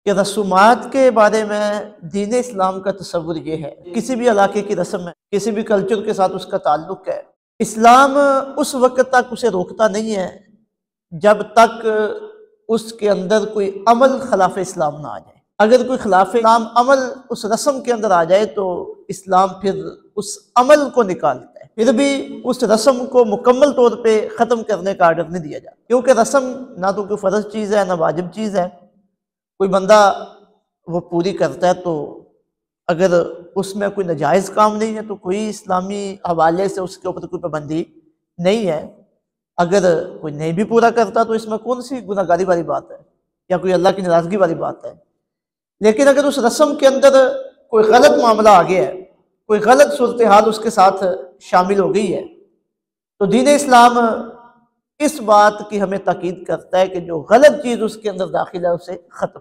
कि रसूमात के बारे में दीन इस्लाम का तस्वुर ये है, किसी भी इलाके की रस्म है, किसी भी कल्चर के साथ उसका ताल्लुक है, इस्लाम उस वक्त तक उसे रोकता नहीं है जब तक उसके अंदर कोई अमल खिलाफ इस्लाम ना आ जाए। अगर कोई खिलाफ इस्लाम अमल उस रस्म के अंदर आ जाए तो इस्लाम फिर उस अमल को निकालता है, फिर भी उस रस्म को मुकम्मल तौर पे ख़त्म करने का आर्डर नहीं दिया जाता, क्योंकि रस्म ना तो कोई फ़र्ज चीज़ है ना वाजिब चीज़ है। कोई बंदा वो पूरी करता है तो अगर उसमें कोई नाजायज़ काम नहीं है तो कोई इस्लामी हवाले से उसके ऊपर कोई पाबंदी नहीं है। अगर कोई नहीं भी पूरा करता तो इसमें कौन सी गुनाहगारी वाली बात है या कोई अल्लाह की नाराज़गी वाली बात है। लेकिन अगर उस रस्म के अंदर कोई गलत मामला आ गया है, कोई गलत सूरत हाल उसके साथ शामिल हो गई है, तो दीन इस्लाम इस बात की हमें ताकीद करता है कि जो गलत चीज़ उसके अंदर दाखिल है उसे ख़त्म